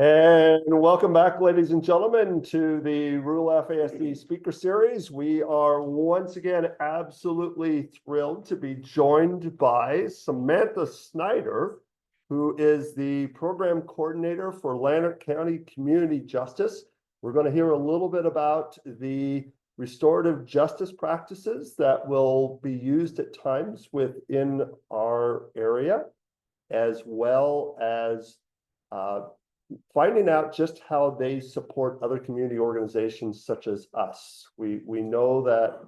And welcome back, ladies and gentlemen, to the Rural FASD speaker series. We are once again absolutely thrilled to be joined by Samantha Snyder, who is the program coordinator for Lanark County Community Justice. We're going to hear a little bit about the restorative justice practices that will be used at times within our area, as well as finding out just how they support other community organizations such as us. We know that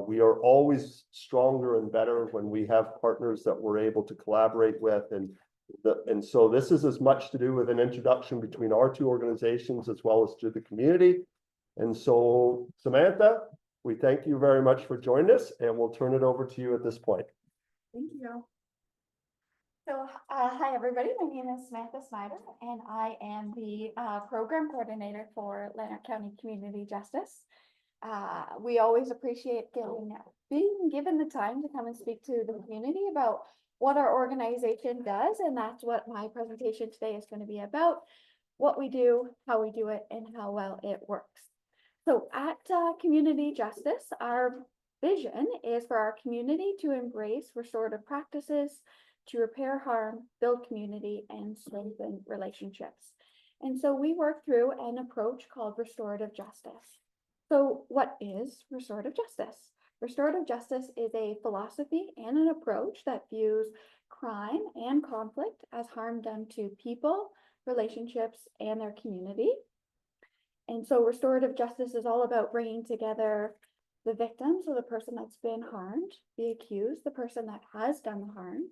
we are always stronger and better when we have partners that we're able to collaborate with. And so this is as much to do with an introduction between our two organizations as well as to the community. And so, Samantha, we thank you very much for joining us, and we'll turn it over to you at this point. Thank you. So, hi everybody, my name is Samantha Snyder, and I am the program coordinator for Lanark County Community Justice. We always appreciate being given the time to come and speak to the community about what our organization does, and that's what my presentation today is going to be about, what we do, how we do it, and how well it works. So at Community Justice, our vision is for our community to embrace restorative practices, to repair harm, build community, and strengthen relationships. And so we work through an approach called restorative justice. So what is restorative justice? Restorative justice is a philosophy and an approach that views crime and conflict as harm done to people, relationships, and their community. And so restorative justice is all about bringing together the victim, so the person that's been harmed, the accused, the person that has done the harm,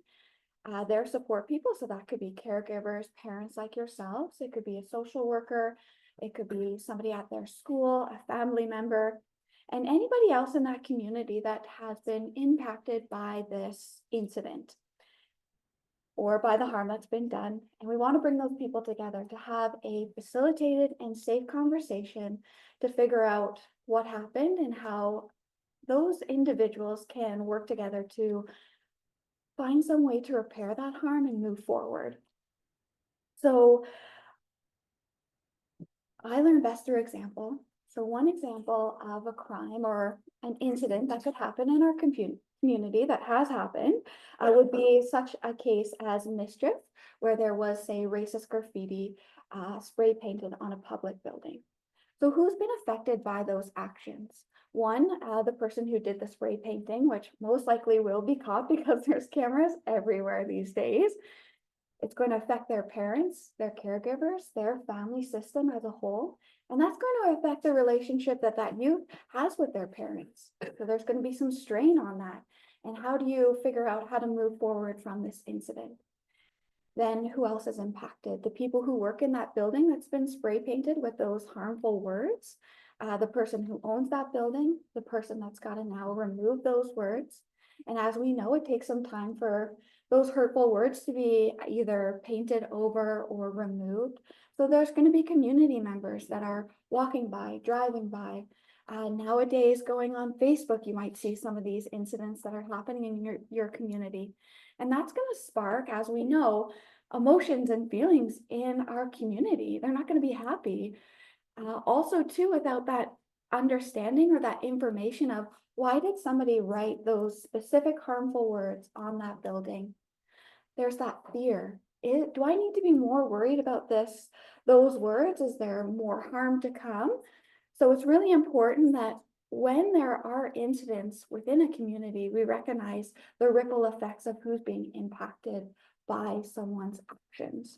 their support people. So that could be caregivers, parents like yourselves. It could be a social worker. It could be somebody at their school, a family member, and anybody else in that community that has been impacted by this incident or by the harm that's been done. And we want to bring those people together to have a facilitated and safe conversation to figure out what happened and how those individuals can work together to find some way to repair that harm and move forward. So I learn best through example. So one example of a crime or an incident that could happen in our community that has happened would be such a case as Mischief, where there was, say, racist graffiti spray painted on a public building. So who's been affected by those actions? One, the person who did the spray painting, which most likely will be caught because there's cameras everywhere these days. It's going to affect their parents, their caregivers, their family system as a whole. And that's going to affect the relationship that that youth has with their parents. So there's going to be some strain on that. And how do you figure out how to move forward from this incident? Then who else is impacted? The people who work in that building that's been spray painted with those harmful words, the person who owns that building, the person that's got to now remove those words. And as we know, it takes some time for those hurtful words to be either painted over or removed. So there's going to be community members that are walking by, driving by. Nowadays, going on Facebook, you might see some of these incidents that are happening in your community. And that's going to spark, as we know, emotions and feelings in our community. They're not going to be happy. Also, too, without that understanding or that information of why did somebody write those specific harmful words on that building? There's that fear. Do I need to be more worried about those words? Is there more harm to come? So it's really important that when there are incidents within a community, we recognize the ripple effects of who's being impacted by someone's actions.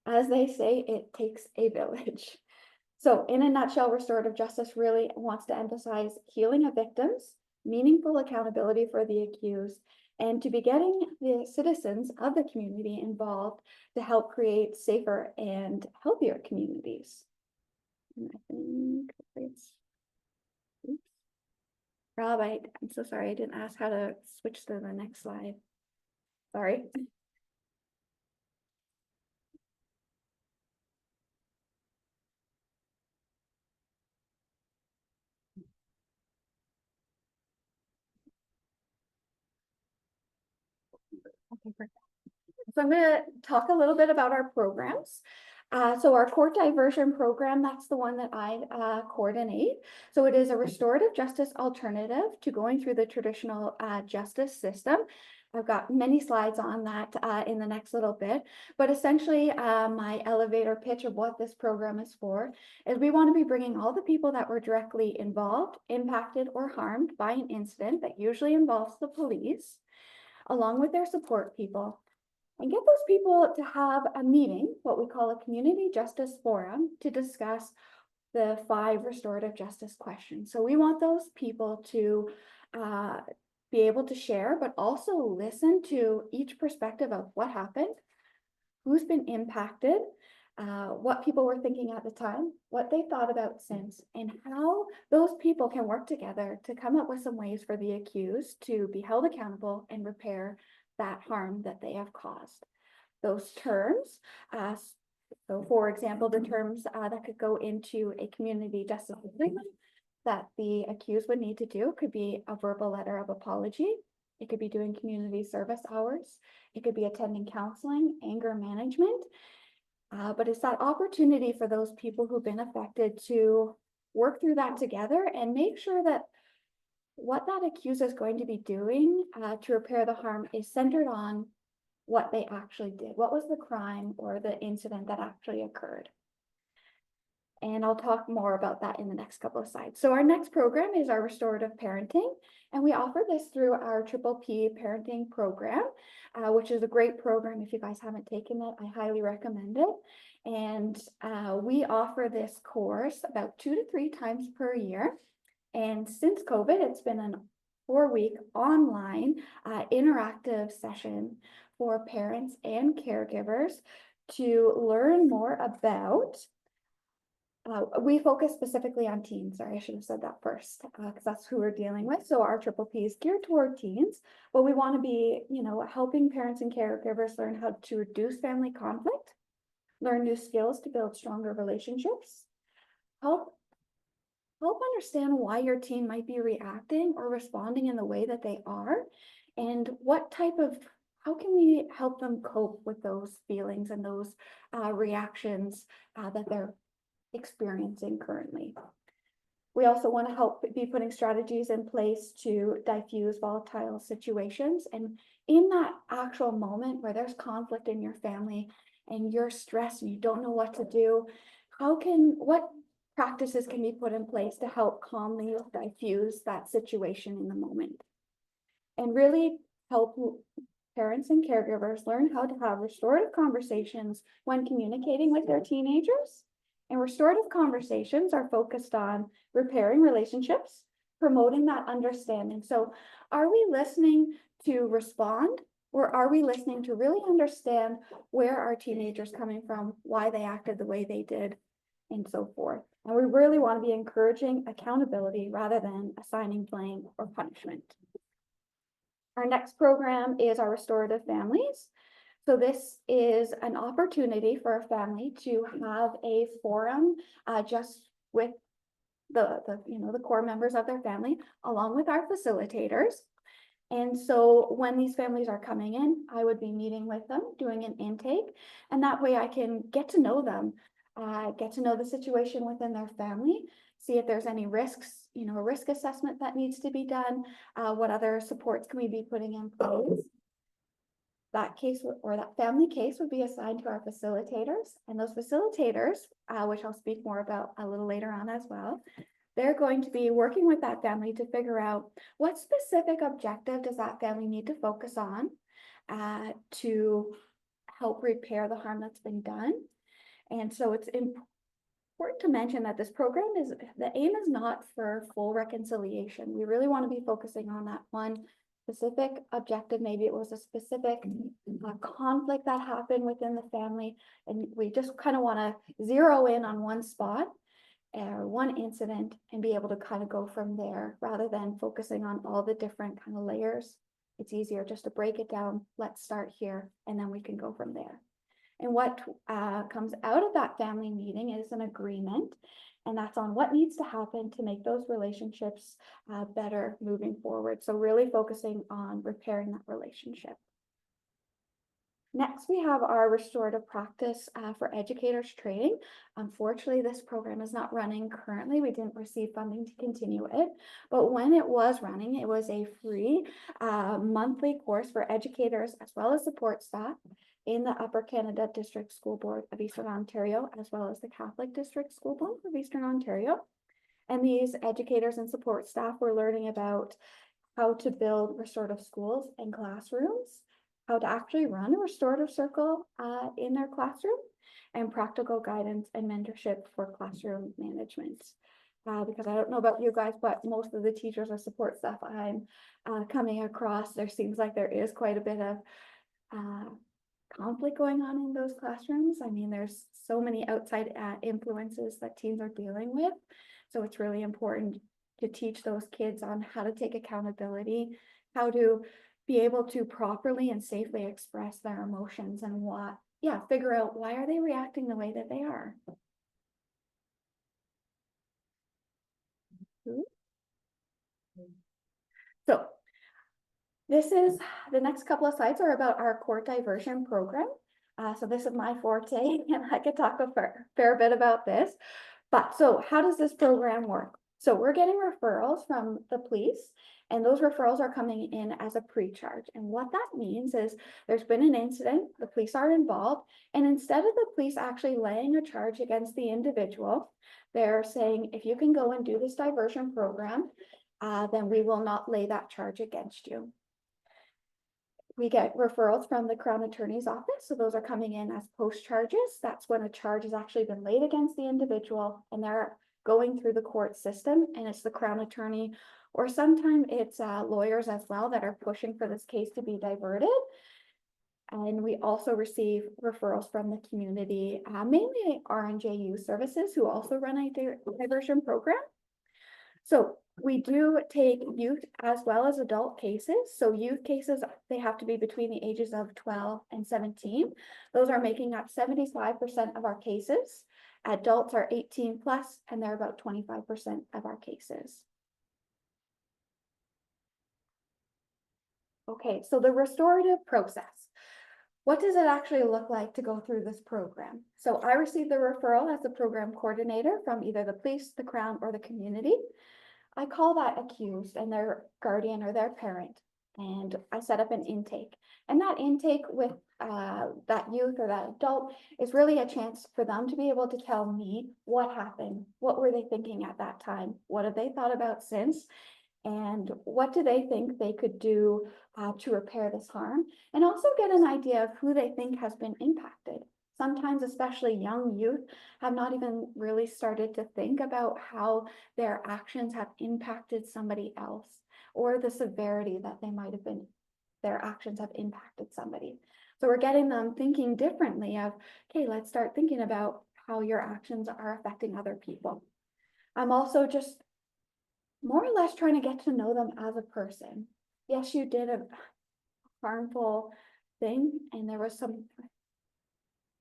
As they say, it takes a village. So in a nutshell, restorative justice really wants to emphasize healing of victims, meaningful accountability for the accused, and to be getting the citizens of the community involved to help create safer and healthier communities. And I think it's, oops. Rob, I'm so sorry, I didn't ask how to switch to the next slide. Sorry. Okay, perfect. So I'm going to talk a little bit about our programs. So our court diversion program, that's the one that I coordinate. So it is a restorative justice alternative to going through the traditional justice system. I've got many slides on that in the next little bit, but essentially my elevator pitch of what this program is for is we want to be bringing all the people that were directly involved, impacted, or harmed by an incident that usually involves the police, along with their support people, and get those people to have a meeting, what we call a community justice forum, to discuss the 5 restorative justice questions. So we want those people to be able to share, but also listen to each perspective of what happened, who's been impacted, what people were thinking at the time, what they thought about since, and how those people can work together to come up with some ways for the accused to be held accountable and repair that harm that they have caused. Those terms, so for example, the terms that could go into a community justice agreement that the accused would need to do could be a verbal letter of apology. It could be doing community service hours. It could be attending counseling, anger management. But it's that opportunity for those people who've been affected to work through that together and make sure that what that accused is going to be doing to repair the harm is centered on what they actually did. What was the crime or the incident that actually occurred? And I'll talk more about that in the next couple of slides. So our next program is our restorative parenting, and we offer this through our P parenting program, which is a great program. If you guys haven't taken it, I highly recommend it. And we offer this course about 2 to 3 times per year. And since COVID, it's been a 4-week online interactive session for parents and caregivers to learn more about. We focus specifically on teens. Sorry, I should have said that first, because that's who we're dealing with. So our P is geared toward teens, but we want to be, helping parents and caregivers learn how to reduce family conflict, learn new skills to build stronger relationships, help understand why your teen might be reacting or responding in the way that they are, and how can we help them cope with those feelings and those reactions that they're experiencing currently. We also want to help be putting strategies in place to diffuse volatile situations. And in that actual moment where there's conflict in your family and you're stressed and you don't know what to do, what practices can be put in place to help calmly diffuse that situation in the moment? And really help parents and caregivers learn how to have restorative conversations when communicating with their teenagers. And restorative conversations are focused on repairing relationships, promoting that understanding. So are we listening to respond, or are we listening to really understand where our teenagers coming from, why they acted the way they did, and so forth? And we really want to be encouraging accountability rather than assigning blame or punishment. Our next program is our restorative families. So this is an opportunity for a family to have a forum just with the core members of their family, along with our facilitators. And so when these families are coming in, I would be meeting with them, doing an intake, and that way I can get to know them, get to know the situation within their family, see if there's any risks, a risk assessment that needs to be done, what other supports can we be putting in place. That case or that family case would be assigned to our facilitators, and those facilitators, which I'll speak more about a little later on as well, they're going to be working with that family to figure out what specific objective does that family need to focus on to help repair the harm that's been done. And so it's important to mention that this program the aim is not for full reconciliation. We really want to be focusing on that one specific objective. Maybe it was a specific conflict that happened within the family, and we just kind of want to zero in on one spot or one incident and be able to kind of go from there rather than focusing on all the different kind of layers. It's easier just to break it down. Let's start here, and then we can go from there. And what comes out of that family meeting is an agreement, and that's on what needs to happen to make those relationships better moving forward. So really focusing on repairing that relationship. Next, we have our restorative practice for educators training. Unfortunately, this program is not running currently. We didn't receive funding to continue it, but when it was running, it was a free monthly course for educators as well as support staff in the Upper Canada District School Board of Eastern Ontario, as well as the Catholic District School Board of Eastern Ontario. And these educators and support staff were learning about how to build restorative schools and classrooms, how to actually run a restorative circle in their classroom, and practical guidance and mentorship for classroom management. Because I don't know about you guys, but most of the teachers or support staff I'm coming across, there seems like there is quite a bit of conflict going on in those classrooms. I mean, there's so many outside influences that teens are dealing with. So it's really important to teach those kids on how to take accountability, how to be able to properly and safely express their emotions and figure out why are they reacting the way that they are. So this is, the next couple of slides are about our court diversion program. So this is my forte and I could talk a fair bit about this. But so how does this program work? So we're getting referrals from the police, and those referrals are coming in as a pre-charge. And what that means is there's been an incident, the police are involved, and instead of the police actually laying a charge against the individual, they're saying, if you can go and do this diversion program, then we will not lay that charge against you. We get referrals from the Crown Attorney's Office, so those are coming in as post charges. That's when a charge has actually been laid against the individual and they're going through the court system, and it's the Crown Attorney, or sometimes it's lawyers as well that are pushing for this case to be diverted. And we also receive referrals from the community, mainly R&J Youth Services, who also run a diversion program. So we do take youth as well as adult cases. So youth cases, they have to be between the ages of 12 and 17. Those are making up 75% of our cases. Adults are 18 plus, and they're about 25% of our cases. Okay, so the restorative process. What does it actually look like to go through this program? So I received the referral as the program coordinator from either the police, the Crown, or the community. I call that accused and their guardian or their parent, and I set up an intake. And that intake with that youth or that adult is really a chance for them to be able to tell me what happened, what were they thinking at that time, what have they thought about since, and what do they think they could do to repair this harm, and also get an idea of who they think has been impacted. Sometimes, especially young youth, have not even really started to think about how their actions have impacted somebody else, or the severity that they might have been, their actions have impacted somebody. So we're getting them thinking differently of, okay, let's start thinking about how your actions are affecting other people. I'm also just more or less trying to get to know them as a person. Yes, you did a harmful thing and there was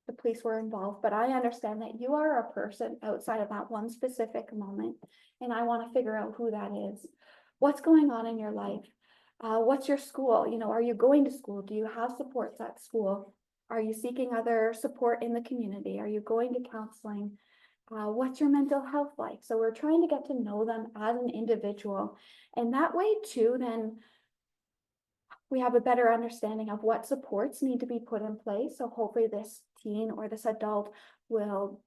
the police were involved, but I understand that you are a person outside of that one specific moment, and I want to figure out who that is. What's going on in your life? What's your school? You know, are you going to school? Do you have supports at school? Are you seeking other support in the community? Are you going to counseling? What's your mental health like? So we're trying to get to know them as an individual, and that way too, then we have a better understanding of what supports need to be put in place. So hopefully this teen or this adult will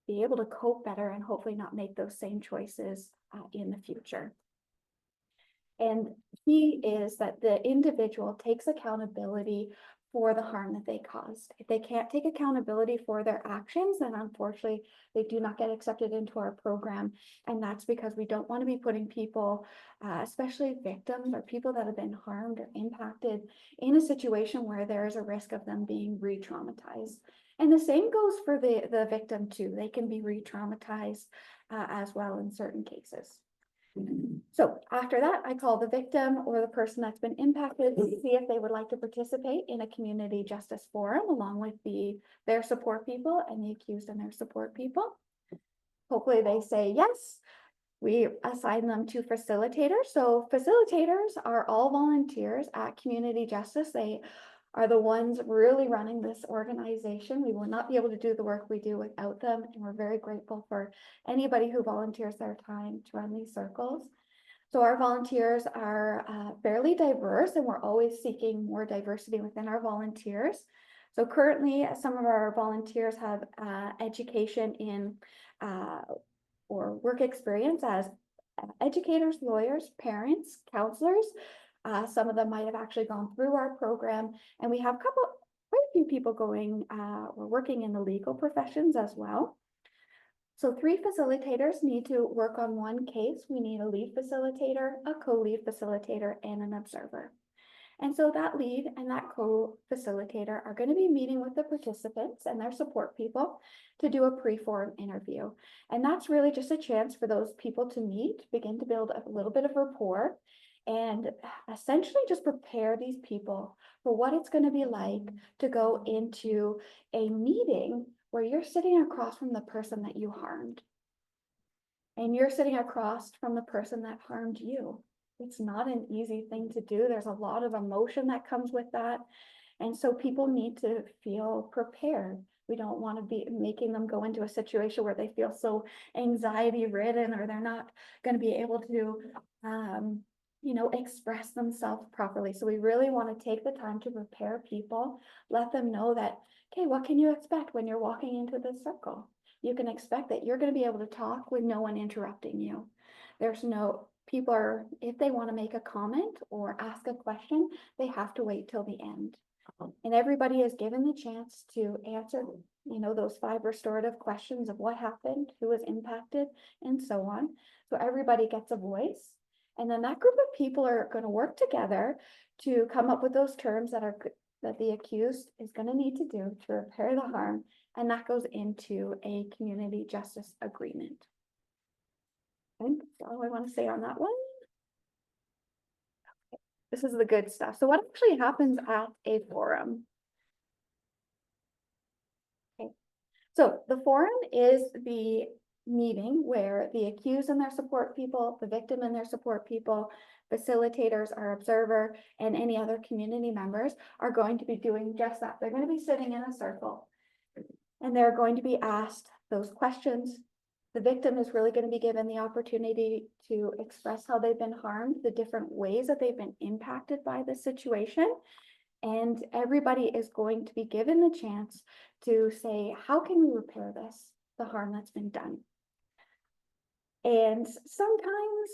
be able to cope better and hopefully not make those same choices in the future. And key is that the individual takes accountability for the harm that they caused. If they can't take accountability for their actions, then unfortunately they do not get accepted into our program. And that's because we don't want to be putting people, especially victims or people that have been harmed or impacted, in a situation where there is a risk of them being re-traumatized. And the same goes for the victim too. They can be re-traumatized as well in certain cases. So after that, I call the victim or the person that's been impacted to see if they would like to participate in a community justice forum along with their support people and the accused and their support people. Hopefully they say yes. We assign them to facilitators. So facilitators are all volunteers at Community Justice. They are the ones really running this organization. We will not be able to do the work we do without them, and we're very grateful for anybody who volunteers their time to run these circles. So our volunteers are fairly diverse, and we're always seeking more diversity within our volunteers. So currently, some of our volunteers have education in or work experience as educators, lawyers, parents, counselors. Some of them might have actually gone through our program, and we have quite a few people going or working in the legal professions as well. So 3 facilitators need to work on one case. We need a lead facilitator, a co-lead facilitator, and an observer. And so that lead and that co-facilitator are going to be meeting with the participants and their support people to do a pre-forum interview. And that's really just a chance for those people to meet, begin to build a little bit of rapport, and essentially just prepare these people for what it's going to be like to go into a meeting where you're sitting across from the person that you harmed. And you're sitting across from the person that harmed you. It's not an easy thing to do. There's a lot of emotion that comes with that. And so people need to feel prepared. We don't want to be making them go into a situation where they feel so anxiety ridden, or they're not going to be able to, express themselves properly. So we really want to take the time to prepare people, let them know that, okay, what can you expect when you're walking into this circle? You can expect that you're going to be able to talk with no one interrupting you. People are, if they want to make a comment or ask a question, they have to wait till the end. And everybody is given the chance to answer, those 5 restorative questions of what happened, who was impacted, and so on. So everybody gets a voice. And then that group of people are going to work together to come up with those terms that the accused is going to need to do to repair the harm. And that goes into a community justice agreement. And that's all I want to say on that one. Okay. This is the good stuff. So what actually happens at a forum? Okay. So the forum is the meeting where the accused and their support people, the victim and their support people, facilitators, our observer, and any other community members are going to be doing just that. They're going to be sitting in a circle, and they're going to be asked those questions. The victim is really going to be given the opportunity to express how they've been harmed, the different ways that they've been impacted by the situation. And everybody is going to be given the chance to say, how can we repair this, the harm that's been done? And sometimes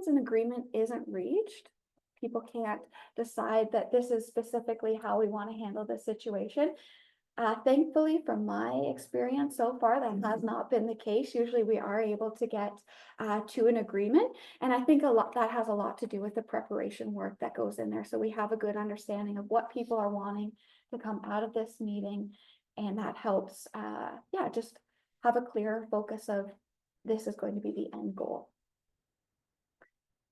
an agreement isn't reached. People can't decide that this is specifically how we want to handle this situation. Thankfully, from my experience so far, that has not been the case. Usually we are able to get to an agreement. And I think that has a lot to do with the preparation work that goes in there. So we have a good understanding of what people are wanting to come out of this meeting. And that helps, just have a clear focus of this is going to be the end goal.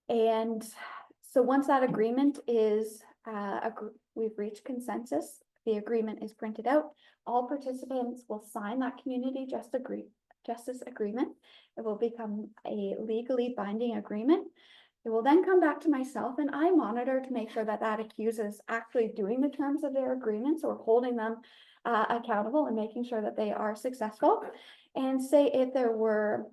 And so once that agreement is, we've reached consensus, the agreement is printed out, all participants will sign that community justice agreement. It will become a legally binding agreement. It will then come back to myself, and I monitor to make sure that that accused is actually doing the terms of their agreements or holding them accountable and making sure that they are successful. And say if there were,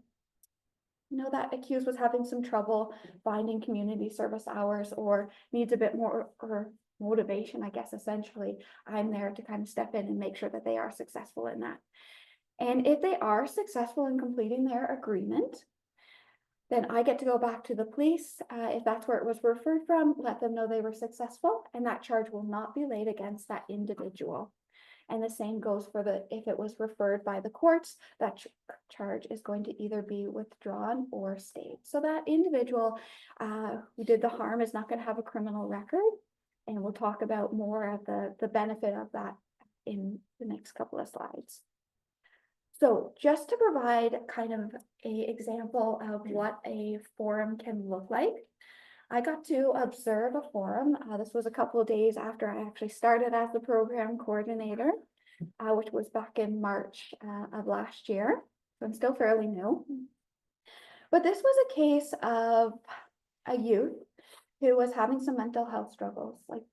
that accused was having some trouble finding community service hours or needs a bit more or motivation, I guess, essentially, I'm there to kind of step in and make sure that they are successful in that. And if they are successful in completing their agreement, then I get to go back to the police, if that's where it was referred from, let them know they were successful, and that charge will not be laid against that individual. And the same goes for if it was referred by the courts, that charge is going to either be withdrawn or stayed. So that individual who did the harm is not going to have a criminal record. And we'll talk about more of the benefit of that in the next couple of slides. So just to provide kind of an example of what a forum can look like, I got to observe a forum. This was a couple of days after I actually started as the program coordinator, which was back in March of last year. So I'm still fairly new. But this was a case of a youth who was having some mental health struggles, like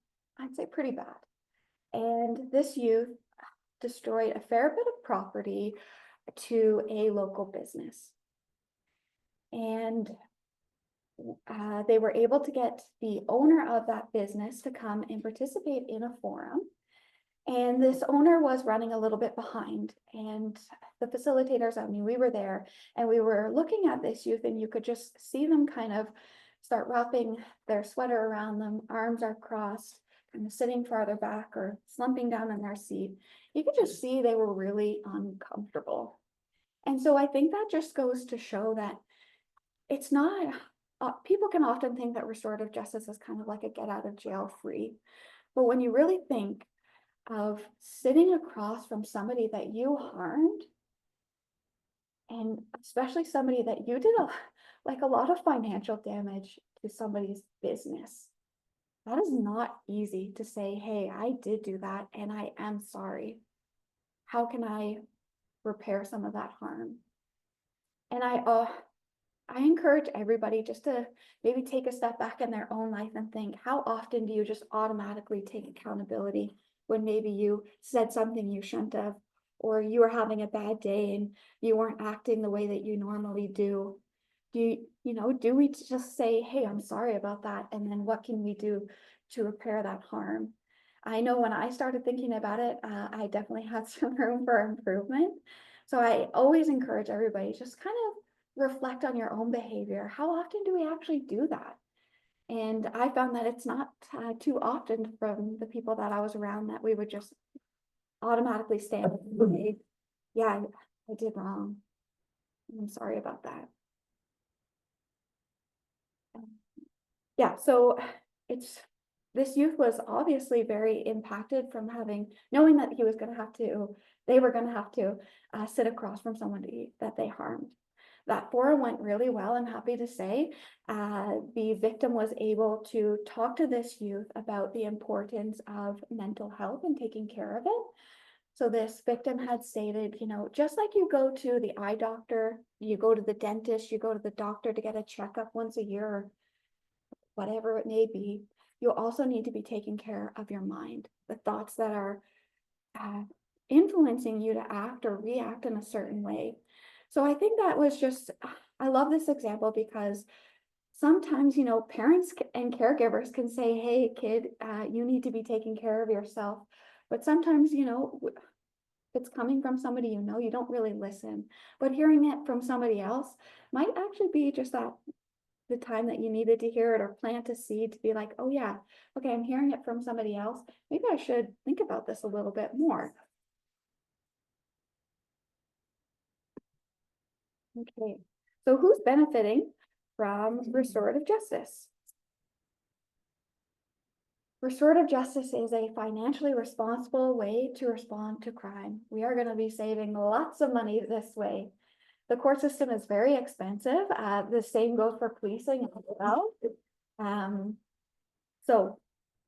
I'd say pretty bad. And this youth destroyed a fair bit of property to a local business. And they were able to get the owner of that business to come and participate in a forum. And this owner was running a little bit behind, and the facilitators, I mean, we were there and we were looking at this youth, and you could just see them kind of start wrapping their sweater around them, arms are crossed, kind of sitting farther back or slumping down in their seat. You could just see they were really uncomfortable. And so I think that just goes to show that it's not, people can often think that restorative justice is kind of like a get out of jail free. But when you really think of sitting across from somebody that you harmed, and especially somebody that you did a lot of financial damage to somebody's business, that is not easy to say, hey, I did do that and I am sorry. How can I repair some of that harm? And I encourage everybody just to maybe take a step back in their own life and think, how often do you just automatically take accountability when maybe you said something you shouldn't have, or you were having a bad day and you weren't acting the way that you normally do? Do we just say, hey, I'm sorry about that, and then what can we do to repair that harm? I know when I started thinking about it, I definitely had some room for improvement. So I always encourage everybody, just kind of reflect on your own behavior. How often do we actually do that? And I found that it's not too often from the people that I was around that we would just automatically stand up and say, yeah, I did wrong. I'm sorry about that. Yeah, so this youth was obviously very impacted from knowing that they were going to have to sit across from somebody that they harmed. That forum went really well. I'm happy to say the victim was able to talk to this youth about the importance of mental health and taking care of it. So this victim had stated, just like you go to the eye doctor, you go to the dentist, you go to the doctor to get a checkup once a year, or whatever it may be, you also need to be taking care of your mind, the thoughts that are influencing you to act or react in a certain way. So I think that was I love this example because sometimes, parents and caregivers can say, hey, kid, you need to be taking care of yourself. But sometimes, if it's coming from somebody you don't really listen. But hearing it from somebody else might actually be just the time that you needed to hear it, or plant a seed to be like, oh yeah, okay, I'm hearing it from somebody else. Maybe I should think about this a little bit more. Okay, so who's benefiting from restorative justice? Restorative justice is a financially responsible way to respond to crime. We are going to be saving lots of money this way. The court system is very expensive. The same goes for policing as well. So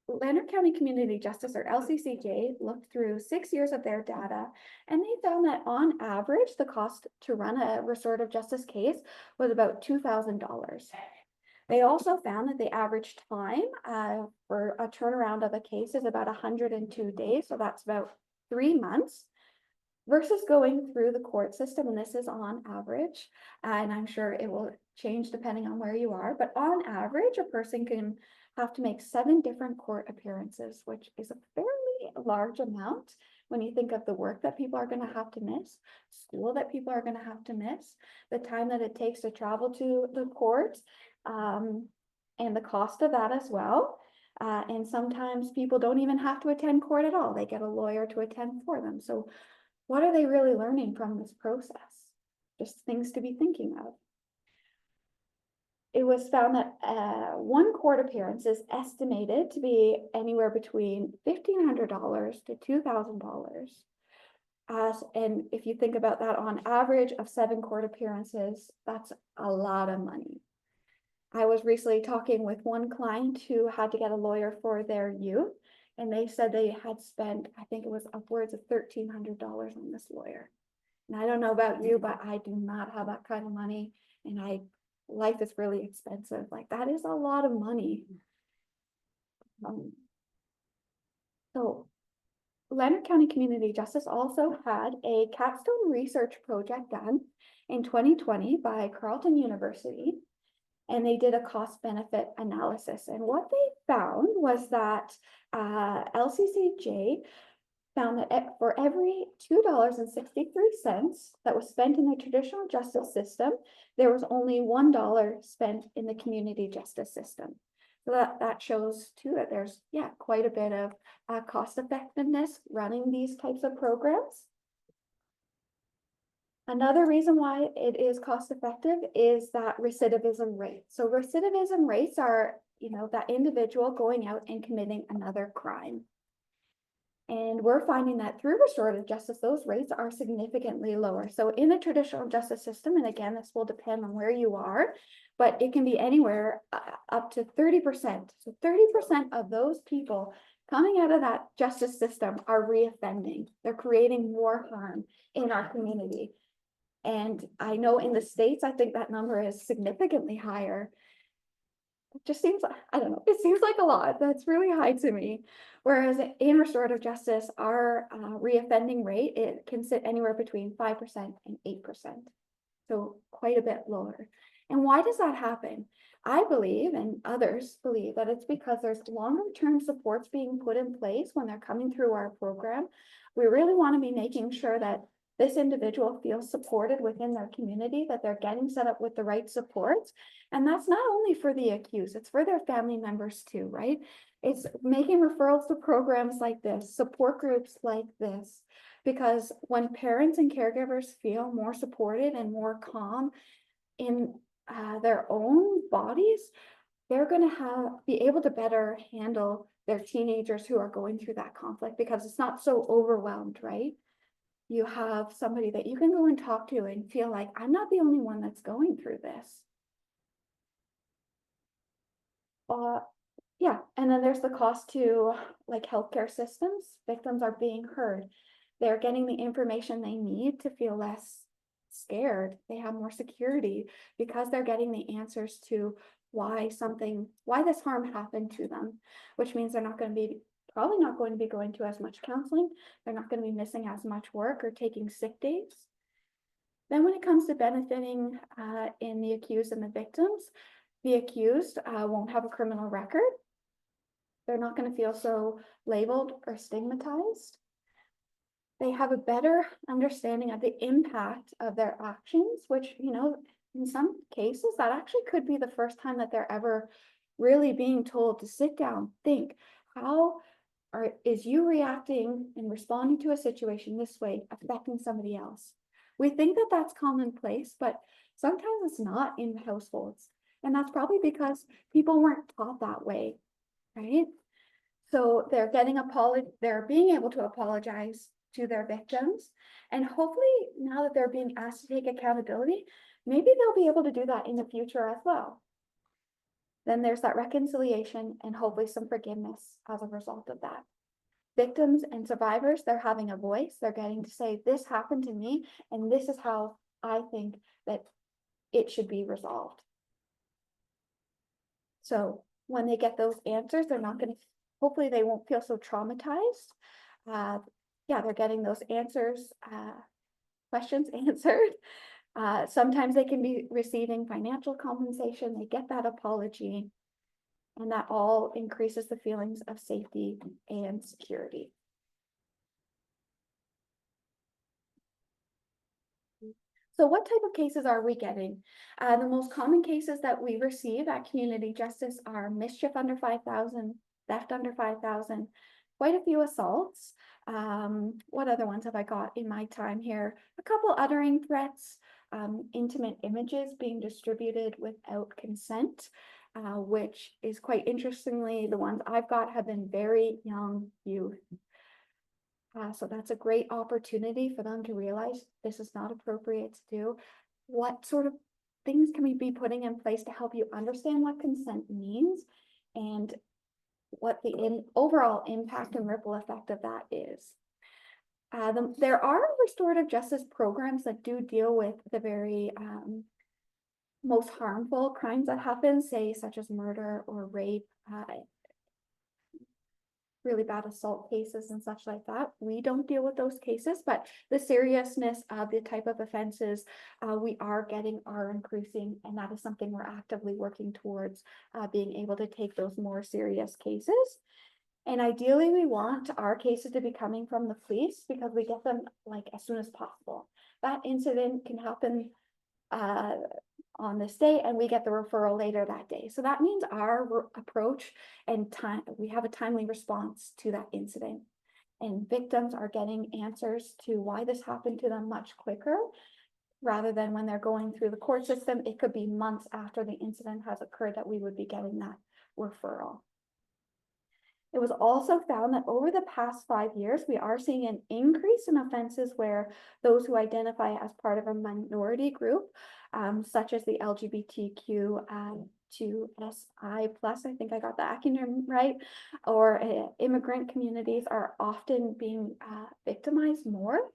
Lanark County Community Justice, or LCCJ, looked through 6 years of their data, and they found that on average, the cost to run a restorative justice case was about $2,000. They also found that the average time for a turnaround of a case is about 102 days, so that's about 3 months, versus going through the court system, and this is on average, and I'm sure it will change depending on where you are, but on average, a person can have to make 7 different court appearances, which is a fairly large amount when you think of the work that people are going to have to miss, school that people are going to have to miss, the time that it takes to travel to the court, and the cost of that as well. And sometimes people don't even have to attend court at all. They get a lawyer to attend for them. So what are they really learning from this process? Just things to be thinking of. It was found that one court appearance is estimated to be anywhere between $1,500 to $2,000. And if you think about that on average of 7 court appearances, that's a lot of money. I was recently talking with one client who had to get a lawyer for their youth, and they said they had spent, I think it was upwards of $1,300 on this lawyer. And I don't know about you, but I do not have that kind of money, and life is really expensive. Like, that is a lot of money. So Lanark County Community Justice also had a capstone research project done in 2020 by Carleton University, and they did a cost benefit analysis. And what they found was that LCCJ found that for every $2.63 that was spent in the traditional justice system, there was only $1 spent in the community justice system. So that shows too that there's, yeah, quite a bit of cost effectiveness running these types of programs. Another reason why it is cost effective is that recidivism rate. So recidivism rates are, that individual going out and committing another crime. And we're finding that through restorative justice, those rates are significantly lower. So in the traditional justice system, and again, this will depend on where you are, but it can be anywhere up to 30%. So 30% of those people coming out of that justice system are reoffending. They're creating more harm in our community. And I know in the States, I think that number is significantly higher. It just seems, I don't know, it seems like a lot. That's really high to me. Whereas in restorative justice, our reoffending rate, it can sit anywhere between 5% and 8%. So quite a bit lower. And why does that happen? I believe, and others believe, that it's because there's longer term supports being put in place when they're coming through our program. We really want to be making sure that this individual feels supported within their community, that they're getting set up with the right supports. And that's not only for the accused, it's for their family members too, right? It's making referrals to programs like this, support groups like this, because when parents and caregivers feel more supported and more calm in their own bodies, they're going to be able to better handle their teenagers who are going through that conflict, because it's not so overwhelmed, right? You have somebody that you can go and talk to and feel like, I'm not the only one that's going through this. Yeah, and then there's the cost to like healthcare systems. Victims are being heard. They're getting the information they need to feel less scared. They have more security because they're getting the answers to why this harm happened to them, which means they're probably not going to be going to as much counseling. They're not going to be missing as much work or taking sick days. Then when it comes to benefiting in the accused and the victims, the accused won't have a criminal record. They're not going to feel so labeled or stigmatized. They have a better understanding of the impact of their actions, which, in some cases, that actually could be the first time that they're ever really being told to sit down, think, how is you reacting and responding to a situation this way affecting somebody else? We think that that's commonplace, but sometimes it's not in households. And that's probably because people weren't taught that way, right? So they're they're being able to apologize to their victims. And hopefully now that they're being asked to take accountability, maybe they'll be able to do that in the future as well. Then there's that reconciliation and hopefully some forgiveness as a result of that. Victims and survivors, they're having a voice. They're getting to say, this happened to me, and this is how I think that it should be resolved. So when they get those answers, they're not going to, hopefully they won't feel so traumatized. Yeah, they're getting those answers, questions answered. Sometimes they can be receiving financial compensation. They get that apology, and that all increases the feelings of safety and security. So what type of cases are we getting? The most common cases that we receive at community justice are mischief under 5,000, theft under 5,000, quite a few assaults. What other ones have I got in my time here? A couple uttering threats, intimate images being distributed without consent, which is quite interestingly, the ones I've got have been very young youth. So that's a great opportunity for them to realize this is not appropriate to do. What sort of things can we be putting in place to help you understand what consent means and what the overall impact and ripple effect of that is? There are restorative justice programs that do deal with the very most harmful crimes that happen, say such as murder or rape. really bad assault cases and such like that. We don't deal with those cases, but the seriousness of the type of offenses we are increasing, and that is something we're actively working towards, being able to take those more serious cases. And ideally, we want our cases to be coming from the police because we get them like as soon as possible. That incident can happen on this day and we get the referral later that day. So that means our approach and time, we have a timely response to that incident. And victims are getting answers to why this happened to them much quicker, rather than when they're going through the court system. It could be months after the incident has occurred that we would be getting that referral. It was also found that over the past 5 years, we are seeing an increase in offenses where those who identify as part of a minority group, such as the LGBTQ2SI plus, I think I got the acronym right, or immigrant communities are often being victimized more.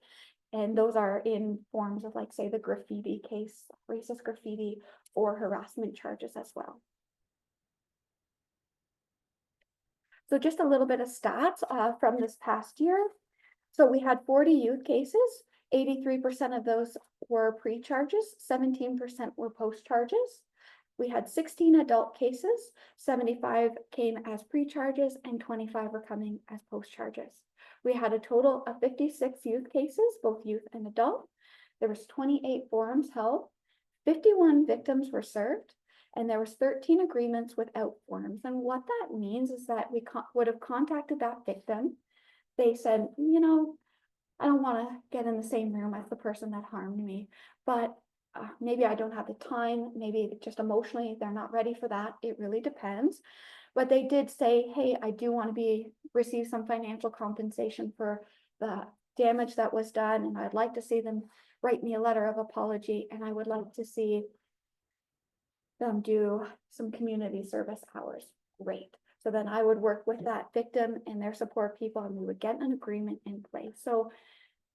And those are in forms of, like, say, the graffiti case, racist graffiti, or harassment charges as well. So just a little bit of stats from this past year. So we had 40 youth cases. 83% of those were pre-charges, 17% were post-charges. We had 16 adult cases, 75 came as pre-charges, and 25 were coming as post-charges. We had a total of 56 youth cases, both youth and adult. There was 28 forums held, 51 victims were served, and there was 13 agreements without forms. And what that means is that we would have contacted that victim. They said, you know, I don't want to get in the same room as the person that harmed me, but maybe I don't have the time, maybe just emotionally they're not ready for that. It really depends. But they did say, hey, I do want to receive some financial compensation for the damage that was done, and I'd like to see them write me a letter of apology, and I would like to see them do some community service hours. Great. So then I would work with that victim and their support people, and we would get an agreement in place. So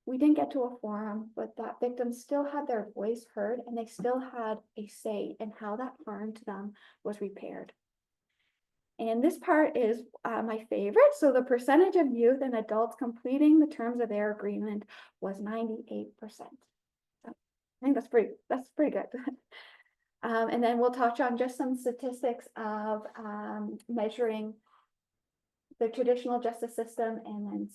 we didn't get to a forum, but that victim still had their voice heard, and they still had a say in how that harm to them was repaired. And this part is my favorite. So the percentage of youth and adults completing the terms of their agreement was 98%. I think that's pretty good. And then we'll touch on just some statistics of measuring the traditional justice system, and then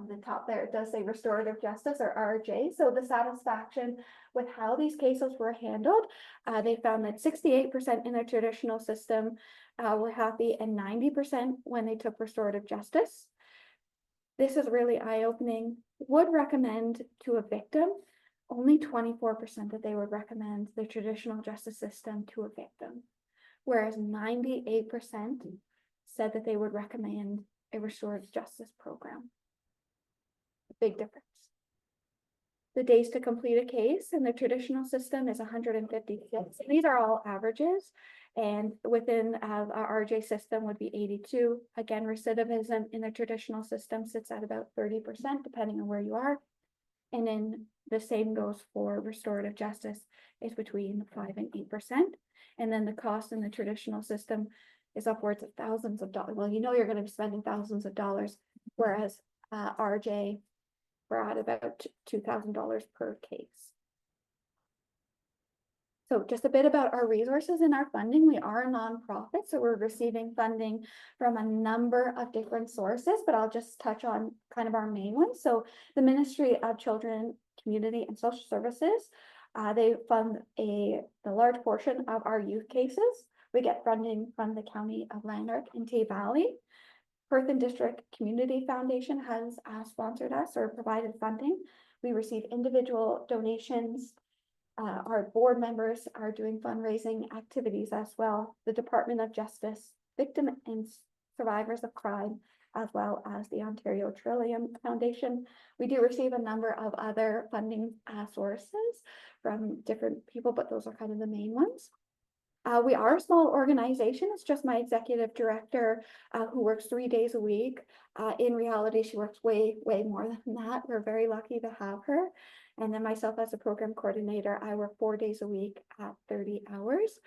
the top there, it does say restorative justice, or RJ. So the satisfaction with how these cases were handled, they found that 68% in the traditional system were happy, and 90% when they took restorative justice. This is really eye-opening. Would recommend to a victim, only 24% that they would recommend the traditional justice system to a victim, whereas 98% said that they would recommend a restorative justice program. Big difference. The days to complete a case in the traditional system is 156. These are all averages, and within our RJ system would be 82. Again, recidivism in the traditional system sits at about 30%, depending on where you are. And then the same goes for restorative justice, is between 5 and 8%. And then the cost in the traditional system is upwards of thousands of dollars. Well, you know you're going to be spending thousands of dollars, whereas RJ, we're at about $2,000 per case. So just a bit about our resources and our funding. We are a nonprofit, so we're receiving funding from a number of different sources, but I'll just touch on kind of our main ones. So the Ministry of Children, Community and Social Services, they fund the large portion of our youth cases. We get funding from the County of Lanark and Tay Valley. Perth and District Community Foundation has sponsored us or provided funding. We receive individual donations. Our board members are doing fundraising activities as well. The Department of Justice, Victim and Survivors of Crime, as well as the Ontario Trillium Foundation. We do receive a number of other funding sources from different people, but those are kind of the main ones. We are a small organization. It's just my executive director who works 3 days a week. In reality, she works way more than that. We're very lucky to have her. And then myself as a program coordinator, I work 4 days a week at 30 hours.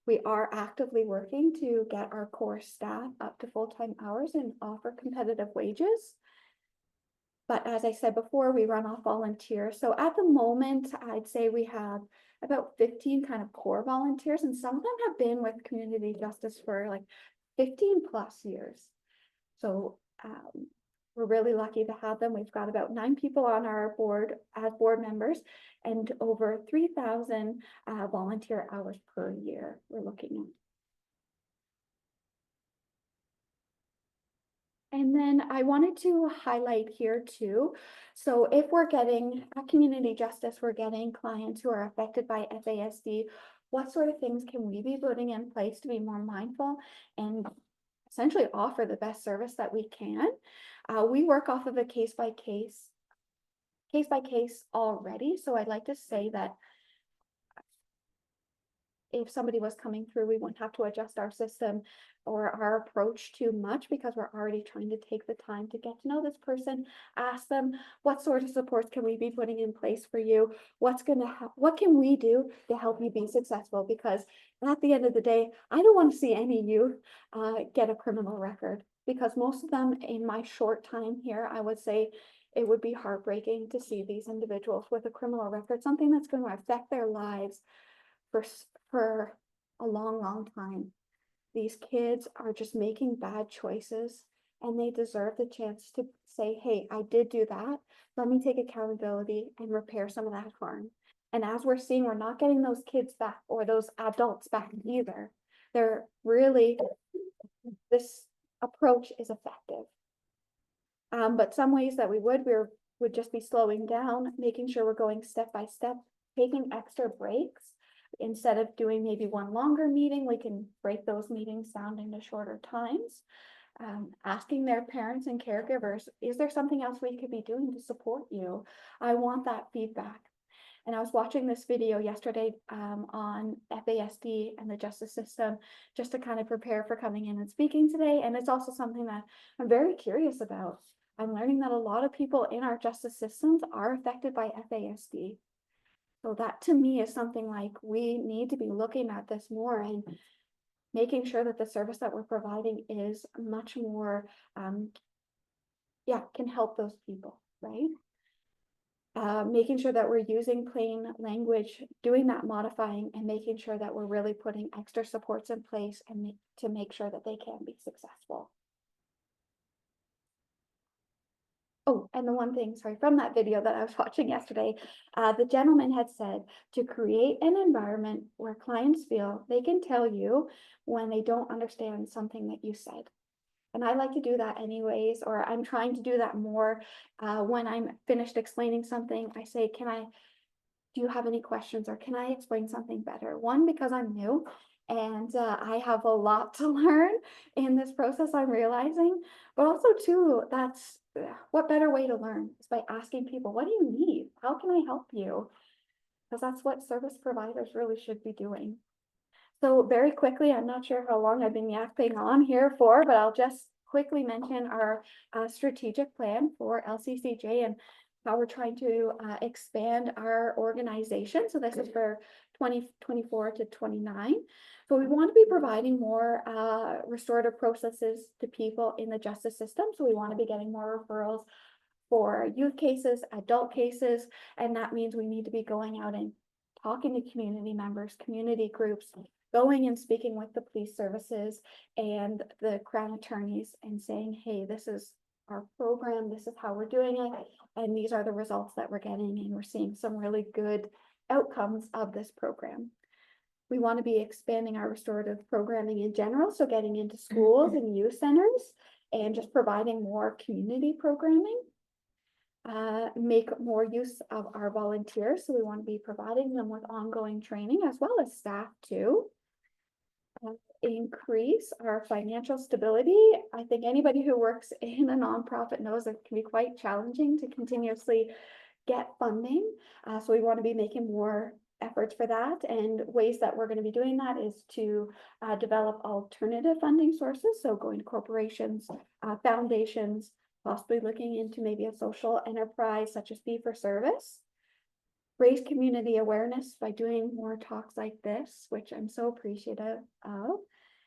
We are actively working to get our core staff up to full-time hours and offer competitive wages. But as I said before, we run off volunteers. So at the moment, I'd say we have about 15 kind of core volunteers, and some of them have been with community justice for like 15 plus years. So we're really lucky to have them. We've got about 9 people on our board as board members and over 3,000 volunteer hours per year we're looking at. And then I wanted to highlight here too. So if we're getting a community justice, we're getting clients who are affected by FASD, what sort of things can we be putting in place to be more mindful and essentially offer the best service that we can? We work off of a case by case already. So I'd like to say that if somebody was coming through, we wouldn't have to adjust our system or our approach too much because we're already trying to take the time to get to know this person, ask them what sort of supports can we be putting in place for you, what can we do to help you be successful, because at the end of the day, I don't want to see any youth get a criminal record, because most of them in my short time here, I would say it would be heartbreaking to see these individuals with a criminal record, something that's going to affect their lives for a long time. These kids are just making bad choices and they deserve the chance to say, hey, I did do that. Let me take accountability and repair some of that harm. And as we're seeing, we're not getting those kids back or those adults back either. They're really, this approach is effective. But some ways that we would just be slowing down, making sure we're going step by step, taking extra breaks. Instead of doing maybe one longer meeting, we can break those meetings down into shorter times. Asking their parents and caregivers, is there something else we could be doing to support you? I want that feedback. And I was watching this video yesterday on FASD and the justice system, just to kind of prepare for coming in and speaking today. And it's also something that I'm very curious about. I'm learning that a lot of people in our justice systems are affected by FASD. So that to me is something like we need to be looking at this more and making sure that the service that we're providing is much more, can help those people, right? Making sure that we're using plain language, doing that modifying and making sure that we're really putting extra supports in place and to make sure that they can be successful. Oh, and the one thing, sorry, from that video that I was watching yesterday, the gentleman had said to create an environment where clients feel they can tell you when they don't understand something that you said. And I like to do that anyways, or I'm trying to do that more. When I'm finished explaining something, I say, do you have any questions or can I explain something better? One, because I'm new and I have a lot to learn in this process, I'm realizing, but also two, that's what better way to learn is by asking people, what do you need? How can I help you? Because that's what service providers really should be doing. So very quickly, I'm not sure how long I've been yapping on here for, but I'll just quickly mention our strategic plan for LCCJ and how we're trying to expand our organization. So this is for 2024 to 29. So we want to be providing more restorative processes to people in the justice system. So we want to be getting more referrals for youth cases, adult cases, and that means we need to be going out and talking to community members, community groups, going and speaking with the police services and the Crown attorneys and saying, hey, this is our program, this is how we're doing it, and these are the results that we're getting, and we're seeing some really good outcomes of this program. We want to be expanding our restorative programming in general, so getting into schools and youth centers and just providing more community programming. Make more use of our volunteers, so we want to be providing them with ongoing training as well as staff too. Increase our financial stability. I think anybody who works in a nonprofit knows it can be quite challenging to continuously get funding. So we want to be making more efforts for that, and ways that we're going to be doing that is to develop alternative funding sources. So going to corporations, foundations, possibly looking into maybe a social enterprise such as fee for service. raise community awareness by doing more talks like this, which I'm so appreciative of.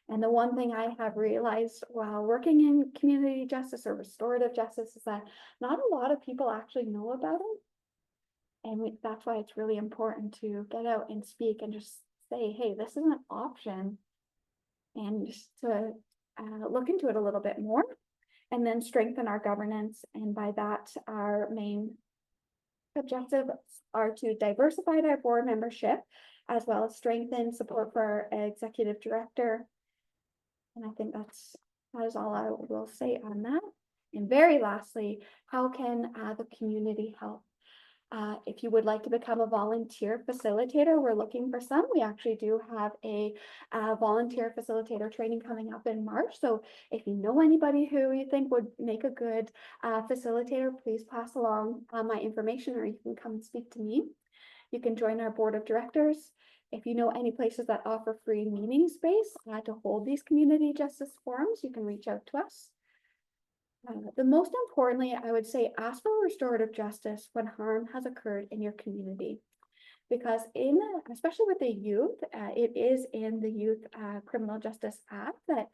And the one thing I have realized while working in community justice or restorative justice is that not a lot of people actually know about it. And that's why it's really important to get out and speak and just say, hey, this is an option. And just to look into it a little bit more, and then strengthen our governance. And by that, our main objectives are to diversify our board membership, as well as strengthen support for our executive director. And I think that is all I will say on that. And very lastly, how can the community help? If you would like to become a volunteer facilitator, we're looking for some. We actually do have a volunteer facilitator training coming up in March. So if you know anybody who you think would make a good facilitator, please pass along my information, or you can come and speak to me. You can join our board of directors. If you know any places that offer free meeting space to hold these community justice forums, you can reach out to us. The most importantly, I would say, ask for restorative justice when harm has occurred in your community, because especially with the youth, it is in the Youth Criminal Justice Act that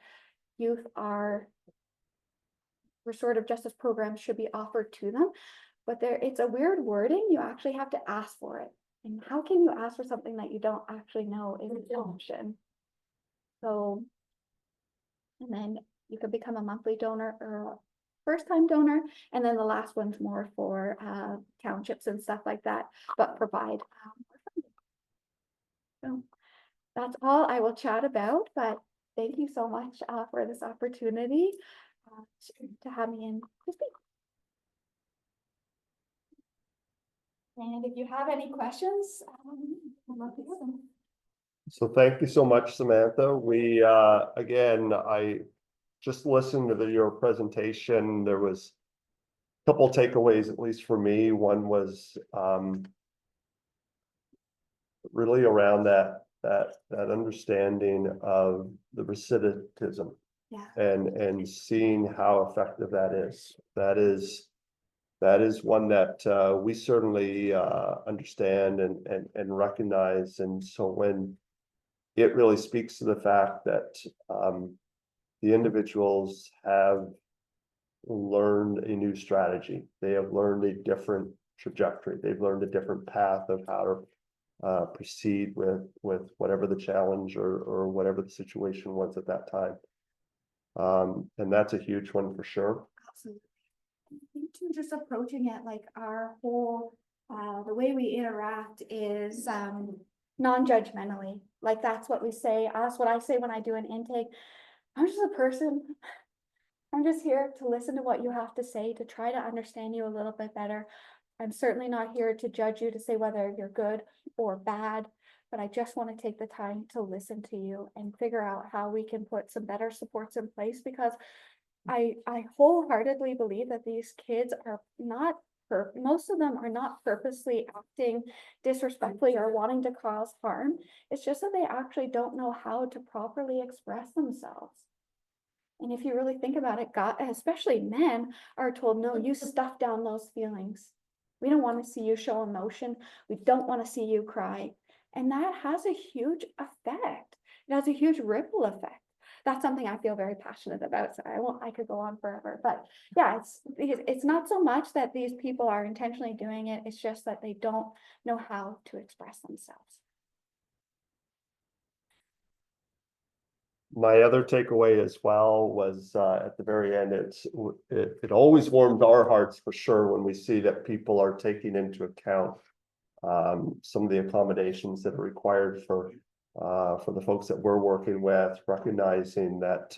restorative justice programs should be offered to them, but it's a weird wording. You actually have to ask for it, and how can you ask for something that you don't actually know is an option? So, and then you could become a monthly donor or first-time donor, and then the last one's more for townships and stuff like that, but provide more funding. So that's all I will chat about, but thank you so much for this opportunity to have me in to speak. And if you have any questions, I'd love to hear them. So thank you so much, Samantha. We, again, I just listened to your presentation. There was a couple takeaways, at least for me. One was really around that understanding of the recidivism, Yeah. and seeing how effective that is. That is one that we certainly understand and recognize. And so when it really speaks to the fact that the individuals have learned a new strategy. They have learned a different trajectory. They've learned a different path of how to proceed with whatever the challenge or whatever the situation was at that time. And that's a huge one for sure. Absolutely. I think too, just approaching it like our whole, the way we interact is non-judgmentally. Like that's what we say. That's what I say when I do an intake. I'm just a person. I'm just here to listen to what you have to say, to try to understand you a little bit better. I'm certainly not here to judge you, to say whether you're good or bad, but I just want to take the time to listen to you and figure out how we can put some better supports in place, because I wholeheartedly believe that these kids are not, most of them are not purposely acting disrespectfully or wanting to cause harm. It's just that they actually don't know how to properly express themselves. And if you really think about it, God, especially men, are told, no, you stuff down those feelings. We don't want to see you show emotion. We don't want to see you cry. And that has a huge effect. It has a huge ripple effect. That's something I feel very passionate about. So I could go on forever, but yeah, it's not so much that these people are intentionally doing it. It's just that they don't know how to express themselves. My other takeaway as well was at the very end, it always warmed our hearts for sure when we see that people are taking into account some of the accommodations that are required for the folks that we're working with, recognizing that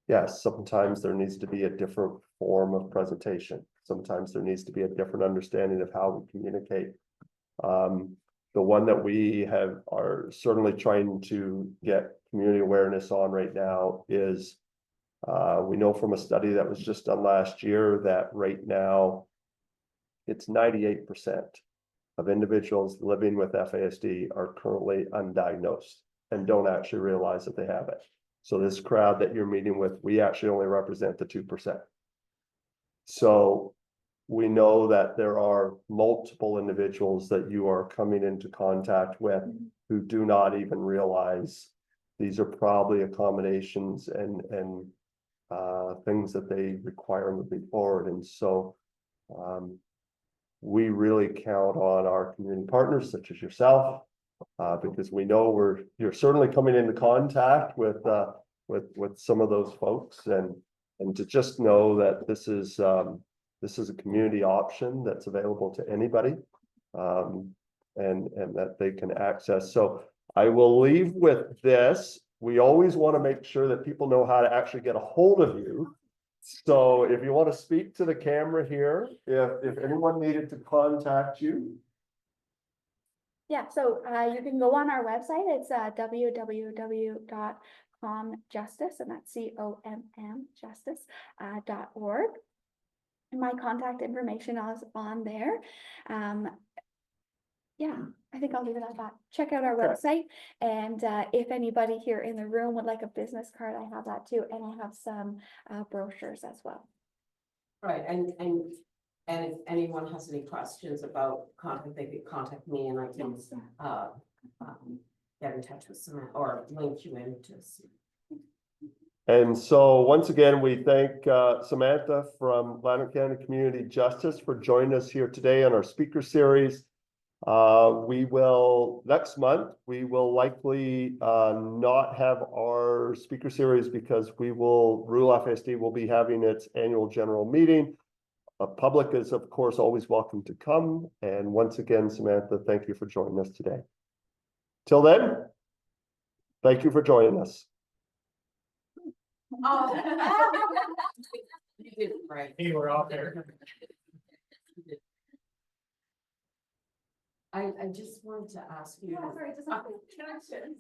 yes, sometimes there needs to be a different form of presentation. Sometimes there needs to be a different understanding of how we communicate. The one that we are certainly trying to get community awareness on right now is we know from a study that was just done last year that right now it's 98% of individuals living with FASD are currently undiagnosed and don't actually realize that they have it. So this crowd that you're meeting with, we actually only represent the 2%. So we know that there are multiple individuals that you are coming into contact with who do not even realize these are probably accommodations and things that they require moving forward. And so we really count on our community partners such as yourself, because we know you're certainly coming into contact with some of those folks, and to just know that this is a community option that's available to anybody, and that they can access. So I will leave with this. We always want to make sure that people know how to actually get a hold of you. So if you want to speak to the camera here, if anyone needed to contact you. Yeah, so you can go on our website. It's www.comjustice, and that's COMM justice.org. And my contact information is on there. Yeah, I think I'll leave it at that. Check out our website, and if anybody here in the room would like a business card, I have that too, and I have some brochures as well. Right, and if anyone has any questions about contact, they could contact me, and I can get in touch with Samantha or link you into. And so once again, we thank Samantha from Lanark County Community Justice for joining us here today on our speaker series. We will next month, we will likely not have our speaker series because Rural FASD will be having its annual general meeting. The public is of course always welcome to come. And once again, Samantha, thank you for joining us today. Till then, thank you for joining us. Oh, you did it right. You were out there. I just wanted to ask you. Yeah, sorry, just a quick question.